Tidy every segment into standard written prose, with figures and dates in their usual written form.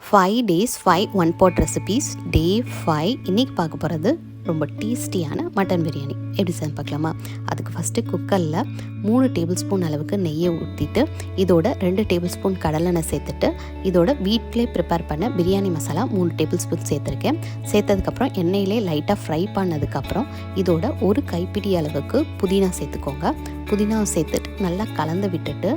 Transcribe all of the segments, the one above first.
5 days 5 one pot recipes day 5. இன்றைக்கி பார்க்க போகிறது ரொம்ப டேஸ்டியான மட்டன் பிரியாணி எப்படி செய்ய பார்க்கலாமா. அதுக்கு ஃபஸ்ட்டு குக்கரில் 3 டேபிள் ஸ்பூன் அளவுக்கு நெய்யை ஊற்றிட்டு இதோட 2 டேபிள் ஸ்பூன் கடலெண்ணெய் சேர்த்துட்டு இதோட வீட்டிலே ப்ரிப்பேர் பண்ண பிரியாணி மசாலா 3 டேபிள் ஸ்பூன் சேர்த்துருக்கேன். சேர்த்ததுக்கப்புறம் எண்ணெயிலே லைட்டாக ஃப்ரை பண்ணதுக்கப்புறம் இதோட ஒரு கைப்பிடி அளவுக்கு புதினா சேர்த்துக்கோங்க. புதினாவை சேர்த்துட்டு நல்லா கலந்து விட்டுட்டு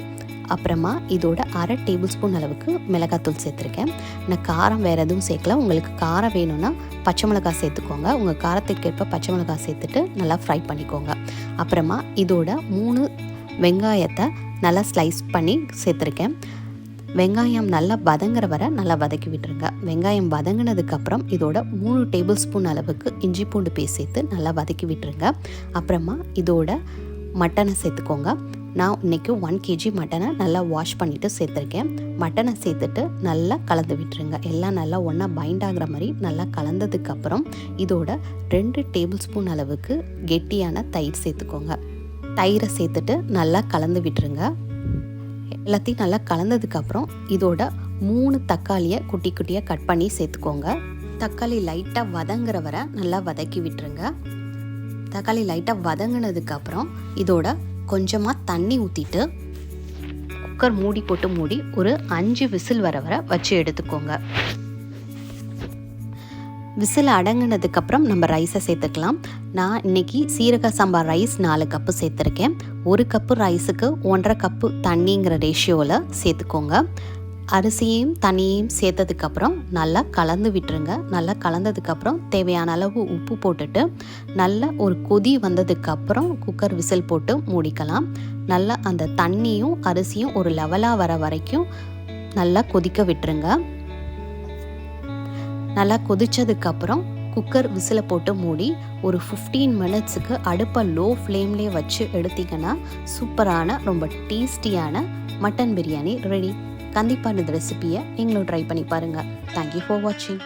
அப்புறமா இதோட 1/2 டேபிள் ஸ்பூன் அளவுக்கு மிளகாத்தூள் சேர்த்துருக்கேன். நான் காரம் வேறு எதுவும் சேர்க்கல. உங்களுக்கு காரம் வேணும்னா பச்சை மிளகாய் சேர்த்துக்கோங்க. உங்கள் காரத்திற்கேற்ப பச்சை மிளகாய் சேர்த்துட்டு நல்லா ஃப்ரை பண்ணிக்கோங்க. அப்புறமா இதோட 3 வெங்காயத்தை நல்லா ஸ்லைஸ் பண்ணி சேர்த்துருக்கேன். வெங்காயம் நல்லா வதங்குற வரை நல்லா வதக்கி விட்டுருங்க. வெங்காயம் வதங்கினதுக்கப்புறம் இதோட 3 டேபிள் ஸ்பூன் அளவுக்கு இஞ்சி பூண்டு பேஸ்ட் சேர்த்து நல்லா வதக்கி விட்டுருங்க. அப்புறமா இதோட மட்டனை சேர்த்துக்கோங்க. நான் இன்றைக்கி 1 kg மட்டனை நல்லா வாஷ் பண்ணிவிட்டு சேர்த்துருக்கேன். மட்டனை சேர்த்துட்டு நல்லா கலந்து விட்டுருங்க. எல்லாம் நல்லா ஒன்றா பைண்ட் ஆகிற மாதிரி நல்லா கலந்ததுக்கப்புறம் இதோட 2 டேபிள் ஸ்பூன் அளவுக்கு கெட்டியான தயிர் சேர்த்துக்கோங்க. தயிரை சேர்த்துட்டு நல்லா கலந்து விட்டுருங்க. எல்லாத்தையும் நல்லா கலந்ததுக்கப்புறம் இதோட 3 தக்காளியை குட்டி குட்டியாக கட் பண்ணி சேர்த்துக்கோங்க. தக்காளி லைட்டாக வதங்குற வரை நல்லா வதக்கி விட்டுருங்க. தக்காளி லைட்டாக வதங்கினதுக்கப்புறம் இதோட கொஞ்சமாக தண்ணி ஊற்றிட்டு குக்கர் மூடி போட்டு மூடி ஒரு 5 விசில் வர வச்சு எடுத்துக்கோங்க. விசில் அடங்கினதுக்கப்புறம் நம்ம ரைஸை சேர்த்துக்கலாம். நான் இன்றைக்கி சீரக சம்பா ரைஸ் 4 கப்பு சேர்த்துருக்கேன். 1 கப்பு ரைஸுக்கு 1.5 கப்பு தண்ணிங்கிற ரேஷியோவில் சேர்த்துக்கோங்க. அரிசியையும் தண்ணியையும் சேர்த்ததுக்கப்புறம் நல்லா கலந்து விட்டுருங்க. நல்லா கலந்ததுக்கப்புறம் தேவையான அளவு உப்பு போட்டுட்டு நல்லா ஒரு கொதி வந்ததுக்கப்புறம் குக்கர் விசில் போட்டு மூடிக்கலாம். நல்லா அந்த தண்ணியும் அரிசியும் ஒரு லெவலாக வர வரைக்கும் நல்லா கொதிக்க விட்டுருங்க. நல்லா கொதித்ததுக்கப்புறம் குக்கர் விசிலை போட்டு மூடி ஒரு 15 மினிட்ஸுக்கு அடுப்பை லோ ஃப்ளேம்லேயே வச்சு எடுத்திங்கன்னா சூப்பரான ரொம்ப டேஸ்டியான மட்டன் பிரியாணி ரெடி. கண்டிப்பாக இந்த ரெசிபியை நீங்களும் ட்ரை பண்ணி பாருங்கள். தேங்க்யூ ஃபார் வாட்சிங்.